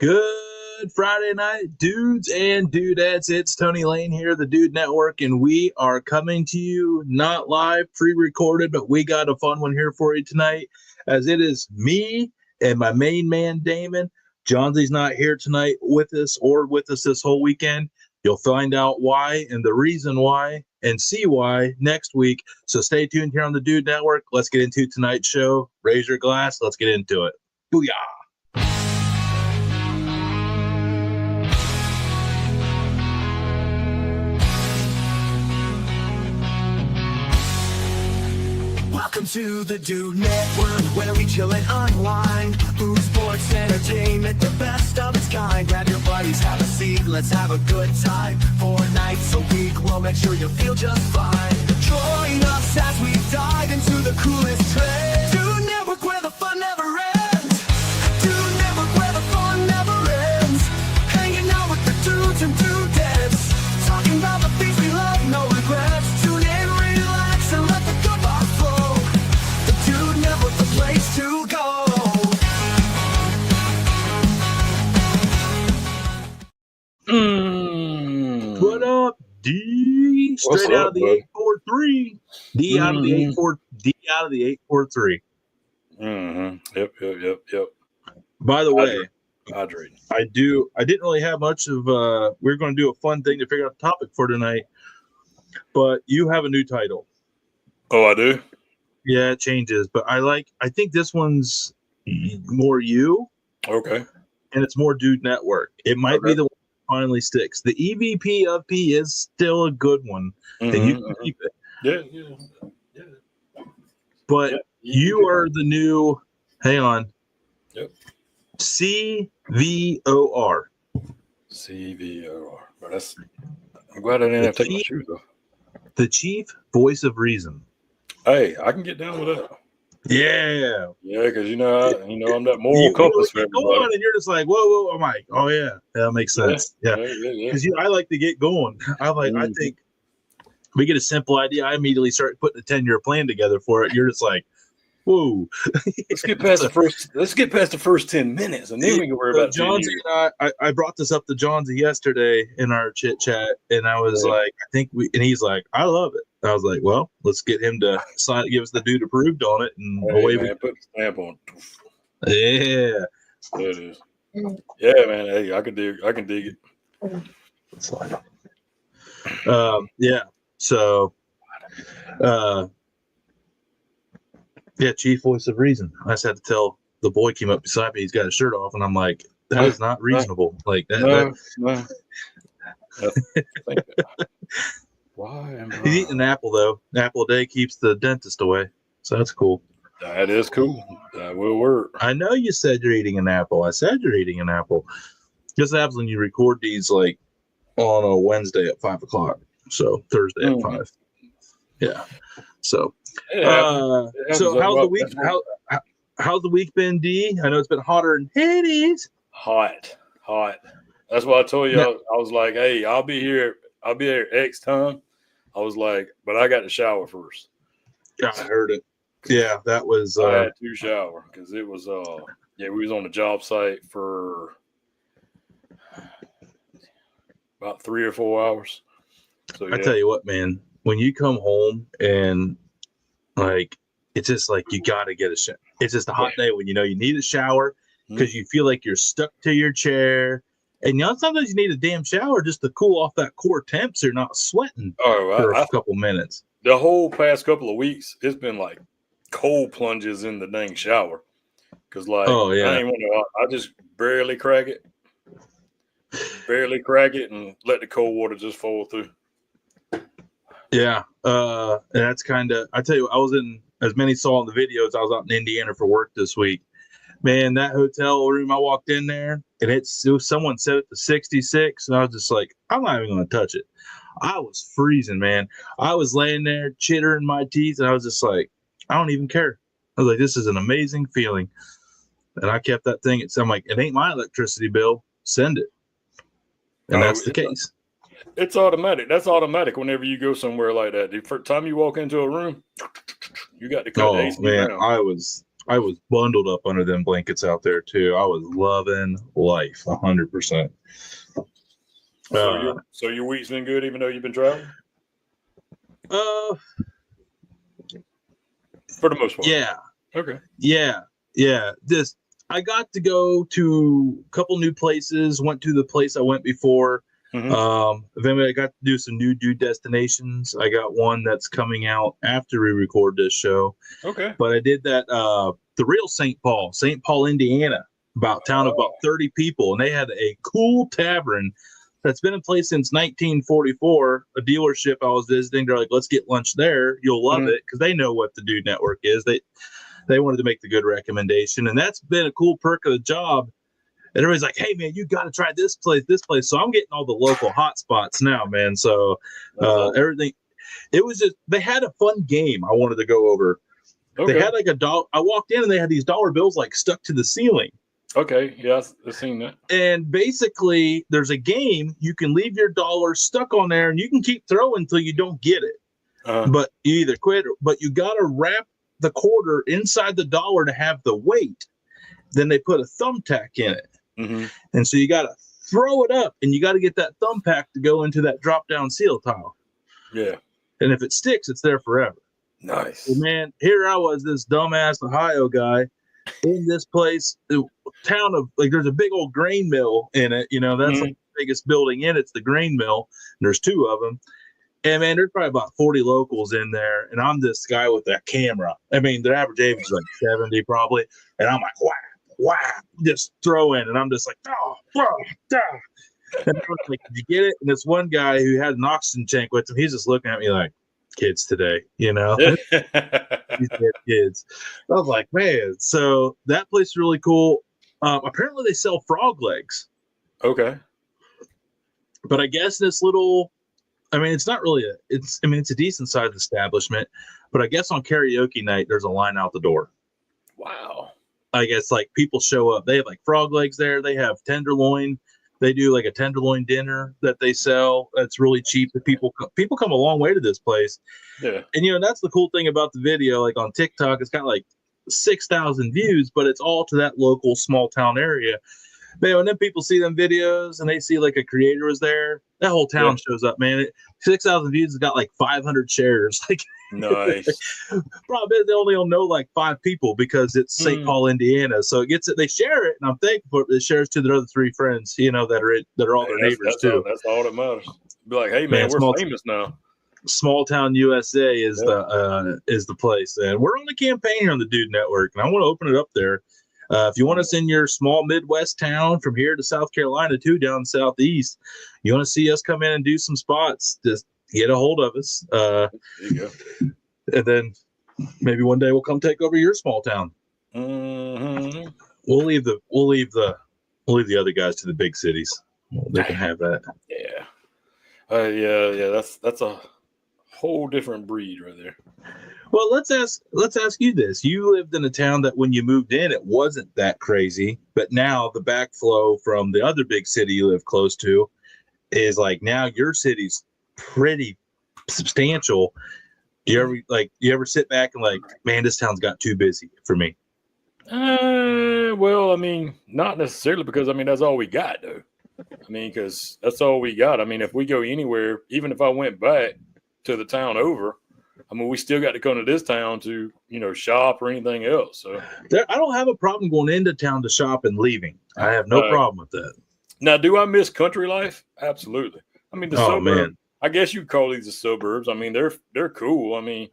Good Friday night, dudes and dudettes. It's Tony Lane here, the Dude Network, and we are coming to you not live, pre-recorded, but we got a fun one here for you tonight, as it is me and my main man, Damon. Johnsie's not here tonight with us this whole weekend. You'll find out why and the reason why and see why next week. So stay tuned here on the Dude Network. Let's get into tonight's show. Raise your glass. Let's get into it. Booyah. Welcome to the Dude Network, where we chill and unwind. Food, sports, entertainment, the best of its kind. Grab your buddies, have a seat, let's have a good time. 4 nights a week, we'll make sure you feel just fine. Join us as we dive into the coolest trends. Dude Network, where the fun never ends. Dude Network, where the fun never ends. Hanging out with the dudes and dudettes, talking about the things we love, no regrets. Tune in, relax, and let the good vibes flow. The Dude Network, the place to go. What up, D? Straight out of the 843. D out of the 843. Yep. By the way, Hydrate. I didn't really have much of we're going to do a fun thing to figure out the topic for tonight, but you have a new title. Oh, I do? Yeah, it changes, but I think this one's more you. Okay. And it's more Dude Network. It might be the one that finally sticks. The EVP of P is still a good one, and you can keep it. Yeah. But you are the new, hang on. Yep. CVOR. CVOR. But I'm glad I didn't have to take my shoes off. The Chief Voice of Reason. Hey, I can get down with that. Yeah. Yeah, because I'm that moral compass for everybody. Go on, and you're just like, whoa. I'm like, oh yeah, that makes sense. Yeah. Because I like to get going. I think we get a simple idea. I immediately start putting a 10-year plan together for it. You're just like, whoa. Let's get past the first 10 minutes, and then we can worry about Johnsy and I brought this up to Johnsy yesterday in our chit chat, and I was like, and he's like, I love it. I was like, well, let's get him to give us the dude approved on it, and away we put the stamp on. Yeah. There it is. Yeah, man. Hey, I can dig it. Yeah. So, Chief Voice of Reason. I just had to tell the boy came up beside me. He's got his shirt off, and I'm like, that is not reasonable. Like that. No. Why am I? He's eating an apple though. An apple a day keeps the dentist away, so that's cool. That is cool. That will work. I know you said you're eating an apple. I said you're eating an apple. This happens when you record these like on a Wednesday at 5:00. So Thursday at 5. Yeah. So. So how's the week? How's the week been, D? I know it's been hotter than Hades. Hot. That's why I told you. I was like, hey, I'll be here X time. I was like, but I got to shower first. Yeah, I heard it. Yeah, that was. I had to shower because it was. We was on the job site for about 3 or 4 hours. So I tell you what, man, when you come home and like, it's just like you got to get a shower. It's just a hot day when you need a shower because you feel like you're stuck to your chair. And sometimes you need a damn shower just to cool off that core temp so you're not sweating for a couple minutes. The whole past couple of weeks, it's been like cold plunges in the dang shower. Because I just barely crack it. And let the cold water just fall through. Yeah. And that's kind of, I tell you, I was in, as many saw in the videos, I was out in Indiana for work this week. Man, that hotel room, I walked in there and someone set it to 66, and I was just like, I'm not even going to touch it. I was freezing, man. I was laying there chittering my teeth, and I was just like, I don't even care. I was like, this is an amazing feeling. And I kept that thing. I'm like, it ain't my electricity bill. Send it. And that's the case. It's automatic. That's automatic whenever you go somewhere like that. The first time you walk into a room, you got to cut the AC man, down. I was bundled up under them blankets out there too. I was loving life 100%. So your week's been good, even though you've been traveling. For the most part. Yeah. Okay. Yeah. I got to go to a couple new places. Went to the place I went before. Then I got to do some new destinations. I got one that's coming out after we record this show. Okay. But I did that the real St. Paul, Indiana, about 30 people, and they had a cool tavern that's been in place since 1944. A dealership I was visiting, they're like, let's get lunch there. You'll love it, because they know what the Dude Network is. They wanted to make the good recommendation, and that's been a cool perk of the job. And everybody's like, hey, man, you got to try this place. So I'm getting all the local hot spots now, man. So everything, it was just, they had a fun game I wanted to go over. Okay. They had like I walked in and they had these dollar bills like stuck to the ceiling. Okay. Yeah, I've seen that. And basically, there's a game. You can leave your dollar stuck on there and you can keep throwing until you don't get it. But you either quit, but you got to wrap the quarter inside the dollar to have the weight. Then they put a thumbtack in it. And so you got to throw it up and you got to get that thumbtack to go into that drop down seal tile. Yeah. And if it sticks, it's there forever. Nice. Well, man, here I was, this dumbass Ohio guy in this place, town of, like, there's a big old grain mill in it. You know, that's like the biggest building in it's the grain mill. And there's two of them. And man, there's probably about 40 locals in there. And I'm this guy with that camera. I mean, the average age is like 70 probably. And I'm like, wow, just throw in. And I'm just like, oh, and I was like, did you get it? And this one guy who had an oxygen tank with him, he's just looking at me like, kids today, you know? These kids. I was like, man. So that place is really cool. Apparently they sell frog legs. Okay. But I guess this little, I mean, it's not really it's a decent sized establishment, but I guess on karaoke night, there's a line out the door. Wow. I guess like people show up. They have like frog legs there. They have tenderloin. They do like a tenderloin dinner that they sell. That's really cheap. People come a long way to this place. Yeah. And, you know, that's the cool thing about the video. Like on TikTok, it's got like 6,000 views, but it's all to that local small town area. Man, when then people see them videos and they see like a creator was there, that whole town shows up, man. 6,000 views has got like 500 shares. Like, nice. Probably they only know like 5 people because it's St. Paul, Indiana. So it gets it. They share it, and I'm thankful it shares to their other 3 friends. You know that are all their neighbors too. That's all that matters. Be like, hey man, we're famous now. Small Town USA is the place, and we're on the campaign here on the Dude Network, and I want to open it up there. If you want us in your small Midwest town from here to South Carolina too, down southeast, you want to see us come in and do some spots, just get a hold of us. There you go. And then maybe one day we'll come take over your small town. Mm-hmm. We'll leave the other guys to the big cities. They can have that. Yeah. Yeah. That's a whole different breed right there. Well, let's ask you this. You lived in a town that when you moved in, it wasn't that crazy, but now the backflow from the other big city you live close to is like now your city's pretty substantial. Do you ever sit back and like, man, this town's got too busy for me? Well, I mean, not necessarily, because I mean that's all we got though. I mean, because that's all we got. I mean, if we go anywhere, even if I went back to the town over, I mean, we still got to come to this town to, you know, shop or anything else. So I don't have a problem going into town to shop and leaving. I have no problem with that. Now, do I miss country life? Absolutely. I mean, the suburbs, man. I guess you'd call these the suburbs. I mean, they're cool. I mean,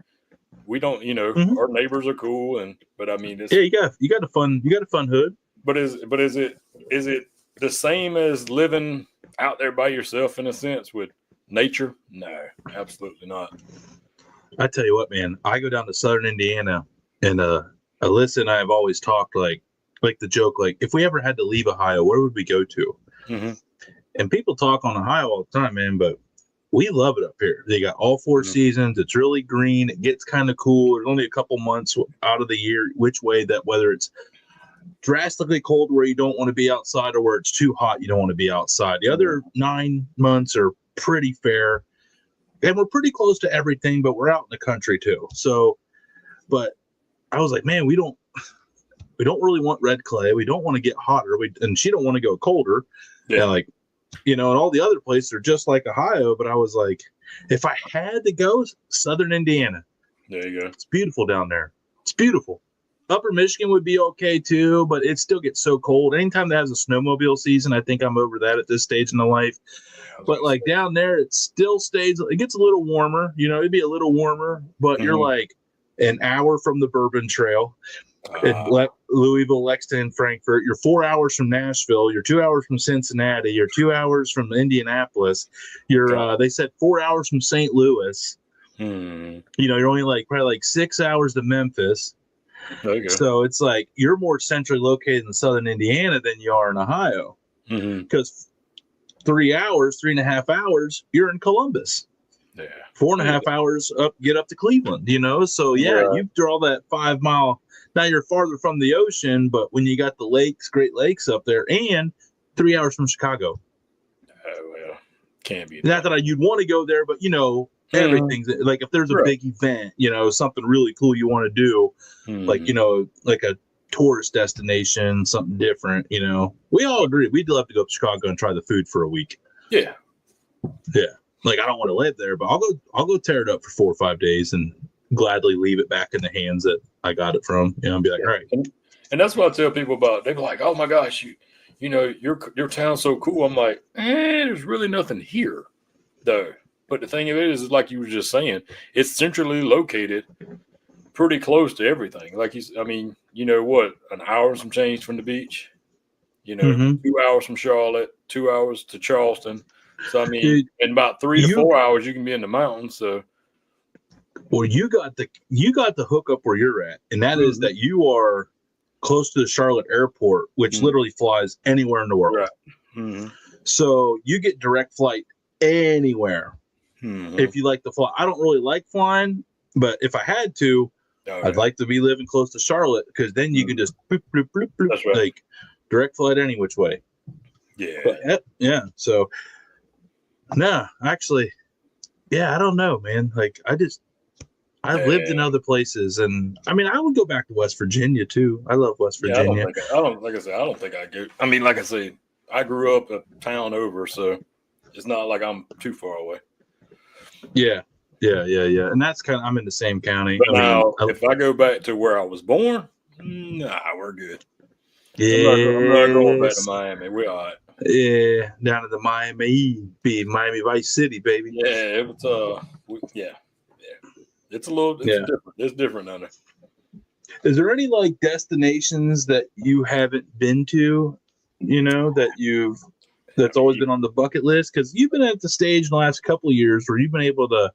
we don't, you know, our neighbors are cool, but I mean, it's, you got a fun hood. But is it the same as living out there by yourself in a sense with nature? No, absolutely not. I tell you what, man, I go down to southern Indiana, and Alyssa and I have always talked like the joke, like if we ever had to leave Ohio, where would we go to? And people talk on Ohio all the time, man, but we love it up here. They got all 4 seasons. It's really green. It gets kind of cool. There's only a couple months out of the year, which way that whether it's drastically cold where you don't want to be outside or where it's too hot, you don't want to be outside. The other 9 months are pretty fair. And we're pretty close to everything, but we're out in the country too. So, but I was like, man, we don't we don't really want red clay. We don't want to get hotter. And she don't want to go colder. Yeah. And like, you know, and all the other places are just like Ohio. But I was like, if I had to go, Southern Indiana. There you go. It's beautiful down there. It's beautiful. Upper Michigan would be okay too, but it still gets so cold. Anytime that has a snowmobile season, I think I'm over that at this stage in the life. But like down there, it still stays. It gets a little warmer. You know, it'd be a little warmer, but you're like an hour from the Bourbon Trail in Louisville, Lexington, Frankfort. You're 4 hours from Nashville. You're 2 hours from Cincinnati. You're 2 hours from Indianapolis. You're they said 4 hours from St. Louis. You know, you're only probably like 6 hours to Memphis. So it's like you're more centrally located in southern Indiana than you are in Ohio. Because 3.5 hours, you're in Columbus. 4.5 hours get up to Cleveland, you know? So you draw that 5 mile. Now you're farther from the ocean, but when you got the lakes, Great Lakes up there, and 3 hours from Chicago. Oh, well, can't be. Not that you'd want to go there, but you know, everything's like if there's a big event, you know, something really cool you want to do, like, you know, like a tourist destination, something different, you know. We all agree we'd love to go to Chicago and try the food for a week. Yeah. Like I don't want to live there, but I'll go tear it up for 4 or 5 days and gladly leave it back in the hands that I got it from. You know, and be like, all right. And that's what I tell people about. They're like, oh my gosh, you know, your town's so cool. I'm like, there's really nothing here, though. But the thing of it is like you were just saying, it's centrally located, pretty close to everything. Like I mean, you know what? An hour and some change from the beach. You know, 2 hours from Charlotte, 2 hours to Charleston. So I mean, dude, in about 3 to 4 hours, you can be in the mountains. So, well, you got the hookup where you're at, and that is that you are close to the Charlotte airport, which literally flies anywhere in the world. So you get direct flight anywhere. If you like to fly. I don't really like flying, but if I had to, I'd like to be living close to Charlotte because then you can just bloop, bloop, bloop, bloop, like direct flight any which way. But, so no, actually, I don't know, man. Like I've lived in other places, and I mean, I would go back to West Virginia too. I love West Virginia. I don't think I do. I mean, like I say, I grew up a town over, so it's not like I'm too far away. Yeah. And that's I'm in the same county. But now, if I go back to where I was born, we're good. I'm not going back to Miami. We're all right. Yeah, down to the Miami Vice City, baby. Yeah, it was. It's a little. It's different. It's different down there. Is there any like destinations that you haven't been to? You know that's always been on the bucket list, because you've been at the stage in the last couple of years where you've been able to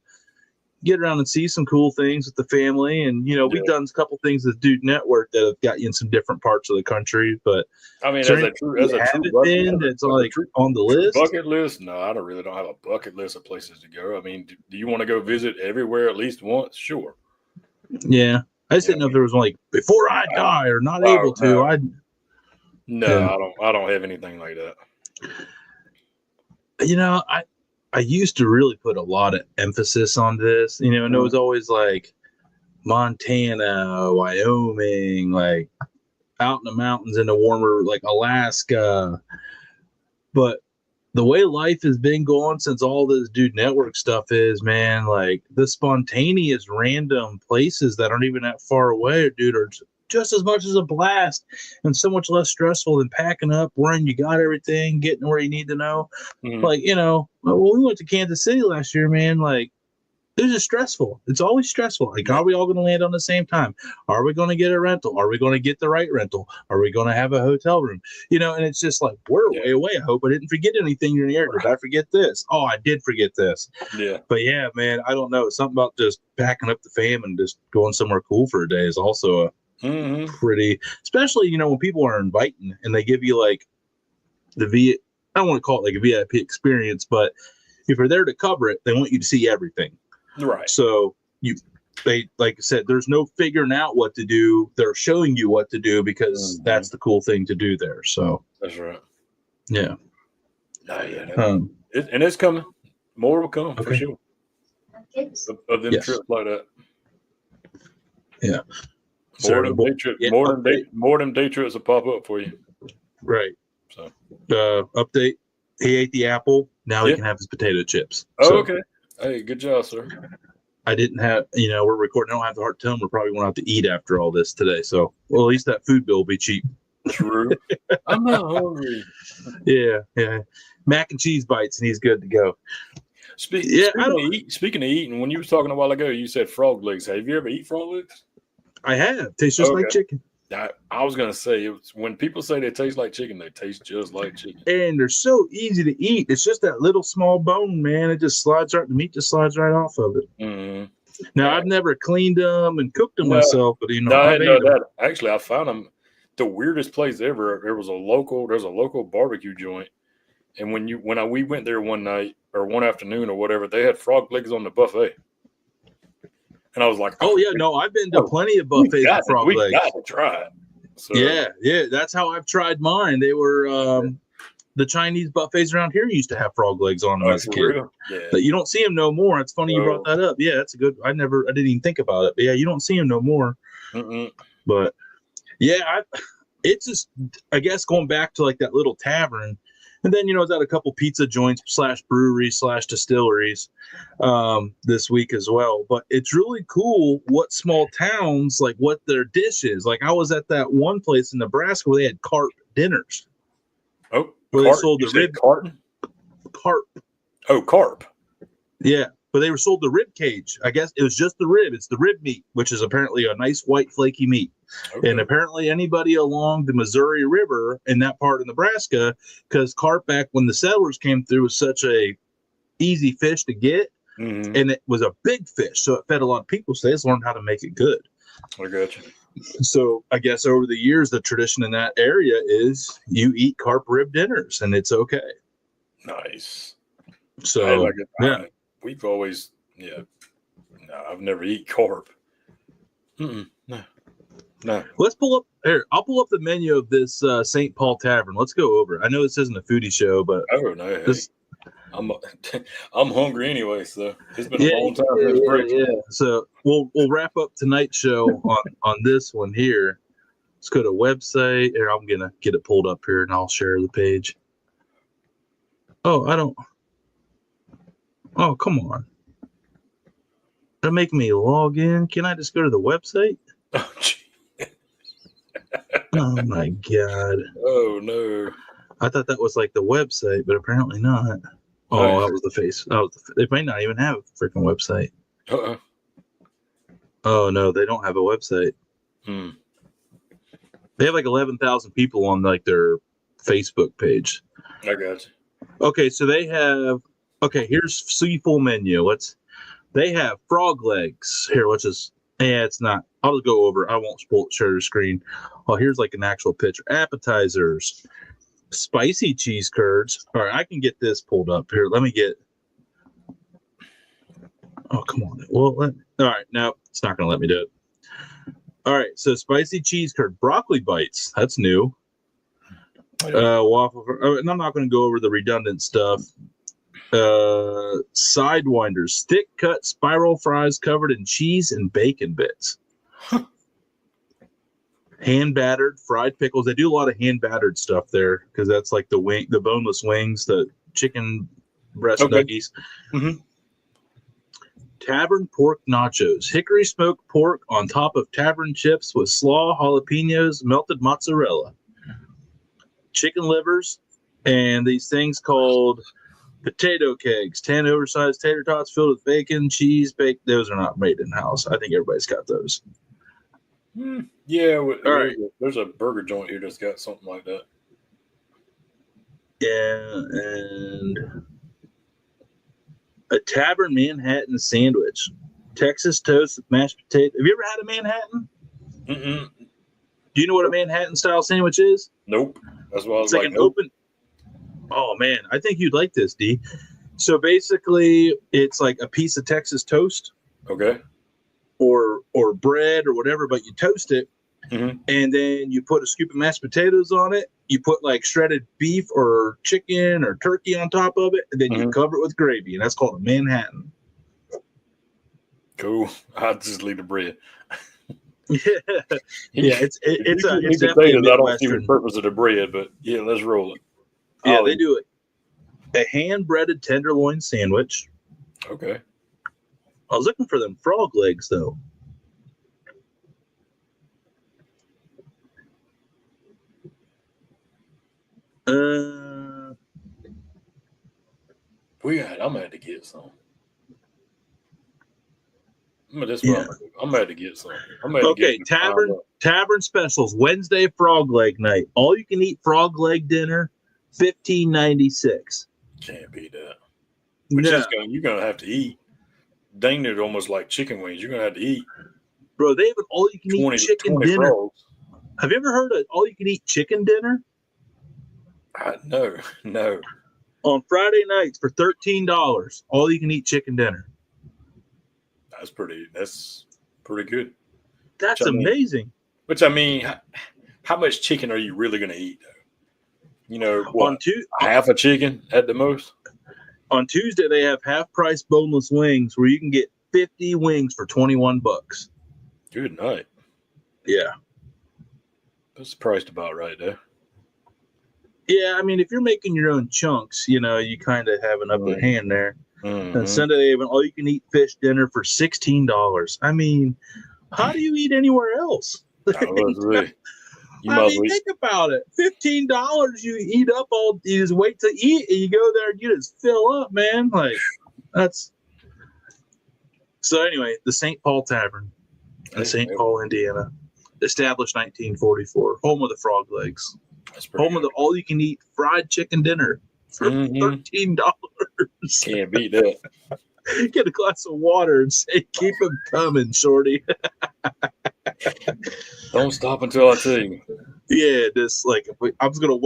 get around and see some cool things with the family, and you know we've done a couple things with Dude Network that have got you in some different parts of the country. But I mean, as a true bucket, that's like on the list. Bucket list? No, I don't have a bucket list of places to go. I mean, do you want to go visit everywhere at least once? Sure. Yeah, I just didn't know if there was like before I die or not able to. I don't have anything like that. You know, I used to really put a lot of emphasis on this, you know, and it was always like Montana, Wyoming, like out in the mountains in the warmer, like Alaska. But the way life has been going since all this Dude Network stuff is, man, like the spontaneous random places that aren't even that far away, dude, are just as much as a blast and so much less stressful than packing up, worrying you got everything, getting where you need to know. Like, you know, when we went to Kansas City last year, man, like it was just stressful. It's always stressful. Like, are we all going to land on the same time? Are we going to get a rental? Are we going to get the right rental? Are we going to have a hotel room? You know, and it's just like, we're way away. I hope I didn't forget anything in the air. Did I forget this? Oh, I did forget this. Yeah. But yeah, man, I don't know. Something about just packing up the fam and just going somewhere cool for a day is also a pretty, especially, you know, when people are inviting and they give you like I don't want to call it like a VIP experience, but if you're there to cover it, they want you to see everything. Right. So they, like I said, there's no figuring out what to do. They're showing you what to do because that's the cool thing to do there. So that's right. Yeah. And it's coming. More will come for sure. Of them trips like that. Yeah. More than day trips will pop up for you. Right. So update. He ate the apple. Now he can have his potato chips. Oh, so, okay. Hey, good job, sir. I didn't have, we're recording. I don't have the heart to tell him we're probably going out to eat after all this today. So, well, at least that food bill will be cheap. True. I'm not hungry. Yeah. Mac and cheese bites, and he's good to go. Speaking of eating, when you were talking a while ago, you said frog legs. Have you ever eaten frog legs? I have. Tastes just like chicken. I was going to say, when people say they taste like chicken, they taste just like chicken. And they're so easy to eat. It's just that little small bone, man. It just slides right, the meat just slides right off of it. Mm-hmm. Now, I've never cleaned them and cooked them myself, but, I know that. Actually, I found them the weirdest place ever. There's a local barbecue joint. And we went there one night or one afternoon or whatever, they had frog legs on the buffet. And I was like, oh yeah, no, I've been to plenty of buffets with frog legs. We got to try it. So, yeah, that's how I've tried mine. They were the Chinese buffets around here used to have frog legs on them as a kid. Yeah. But you don't see them no more. It's funny you brought that up. Yeah, that's a good. I didn't even think about it. But yeah, you don't see them no more. Mm-mm. But yeah, it's just, I guess, going back to like that little tavern. And then, I was at a couple pizza joints / breweries / distilleries this week as well. But it's really cool what small towns, like what their dish is. Like I was at that one place in Nebraska where they had carp dinners. Oh, where carp? They sold the rib. Carp. Oh, carp. Yeah. But they were sold the rib cage. I guess it was just the rib. It's the rib meat, which is apparently a nice white flaky meat. Okay. And apparently anybody along the Missouri River in that part of Nebraska, because carp back when the settlers came through was such a easy fish to get, and it was a big fish, so it fed a lot of people. So they just learned how to make it good. I got you. So I guess over the years, the tradition in that area is you eat carp rib dinners, and it's okay. Nice. So we've always, no, I've never eaten carp. No. Let's pull up here. I'll pull up the menu of this St. Paul Tavern. Let's go over. I know this isn't a foodie show, but I'm hungry anyway. So it's been a long time. Yeah. So we'll wrap up tonight's show on this one here. Let's go to website. Here, I'm gonna get it pulled up here, and I'll share the page. Oh, I don't. Oh, come on. They're making me log in. Can I just go to the website? Oh, gee. Oh my God. Oh no. I thought that was like the website, but apparently not. Oh, that was the face. They might not even have a freaking website. Uh-oh. Oh no, they don't have a website. They have like 11,000 people on like their Facebook page. I got you. Okay, so they have. Okay, here's full menu. They have frog legs here, which is. Yeah, it's not. I'll just go over. I won't share the screen. Oh, here's like an actual picture. Appetizers, spicy cheese curds. All right, I can get this pulled up here. Let me get. Oh, come on. Well, all right. No, it's not going to let me do it. All right, so spicy cheese curd, broccoli bites. That's new. Waffle. And I'm not going to go over the redundant stuff. Sidewinders, thick cut spiral fries covered in cheese and bacon bits. Hand battered fried pickles. They do a lot of hand battered stuff there because that's like the boneless wings, the chicken breast nuggies. Tavern pork nachos, hickory smoked pork on top of tavern chips with slaw, jalapenos, melted mozzarella, chicken livers, and these things called potato kegs, 10 oversized tater tots filled with bacon, cheese, baked. Those are not made in house. I think everybody's got those. Yeah, there's a burger joint here that's got something like that. Yeah, and a tavern Manhattan sandwich, Texas toast with mashed potato. Have you ever had a Manhattan? Mm-mm. Do you know what a Manhattan style sandwich is? Nope. That's what I was like an open. Oh man, I think you'd like this, D. So basically, it's like a piece of Texas toast, okay, or bread or whatever, but you toast it, and then you put a scoop of mashed potatoes on it. You put like shredded beef or chicken or turkey on top of it, and then you cover it with gravy, and that's called a Manhattan. Cool. I'll just leave the bread. Yeah, it's Meat definitely a potatoes, I don't see the Midwestern. purpose of the bread, but yeah, let's roll it. Yeah, they do it. A hand-breaded tenderloin sandwich. Okay. I was looking for them frog legs though. I'm gonna have to get some. I'm gonna have to get some. Okay, tavern specials. Wednesday frog leg night. All you can eat frog leg dinner, $15.96. Can't beat that. But No, you're gonna have to eat. Dang it, almost like chicken wings. You're gonna have to eat. bro, they have an all you can eat chicken 20 dinner. frogs. Have you ever heard of all you can eat chicken dinner? No. On Friday nights for $13, all you can eat chicken dinner. That's pretty good. That's amazing. How much chicken are you really gonna eat though? You know what? Half a chicken at the most? On Tuesday, they have half-price boneless wings where you can get 50 wings for $21. Good night. Yeah. That's priced about right there. Yeah, I mean, if you're making your own chunks, you kind of have an upper hand there. Mm-hmm. And Sunday, they have an all-you-can-eat fish dinner for $16. I mean, how do you eat anywhere else? Think about it. $15, you eat up you just wait to eat, and you go there and you just fill up, man. Like, that's. So anyway, the St. Paul Tavern in St. Paul, Indiana, established 1944, home of the frog legs, home of the all-you-can-eat fried chicken dinner for $13. Can't beat that. Get a glass of water and say, "Keep them coming, shorty." Don't stop until I tell you. Yeah, this I'm just gonna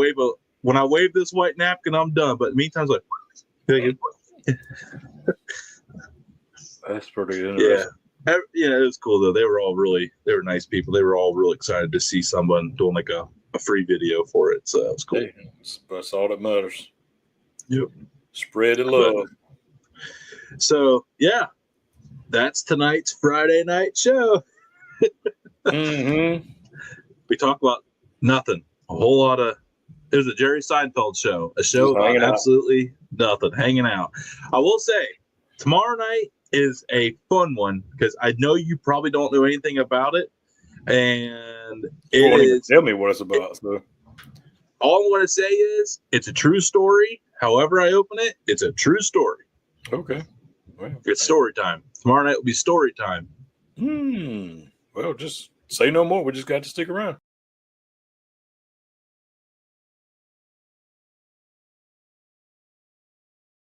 when I wave this white napkin, I'm done. But meantime, it's like, that's pretty interesting. Yeah, it was cool though. They were nice people. They were all real excited to see someone doing like a free video for it. So that was cool. Hey, that's all that matters. Yep. Spread the love. So yeah, that's tonight's Friday night show. We talk about nothing. A whole lot of. It was a Jerry Seinfeld show. A show about absolutely nothing. Hanging out. I will say, tomorrow night is a fun one because I know you probably don't know anything about it, and tell me what it's about. So all I want to say is it's a true story. However I open it, it's a true story. Okay. Well, it's story time. Tomorrow night will be story time. Well, just say no more. We just got to stick around.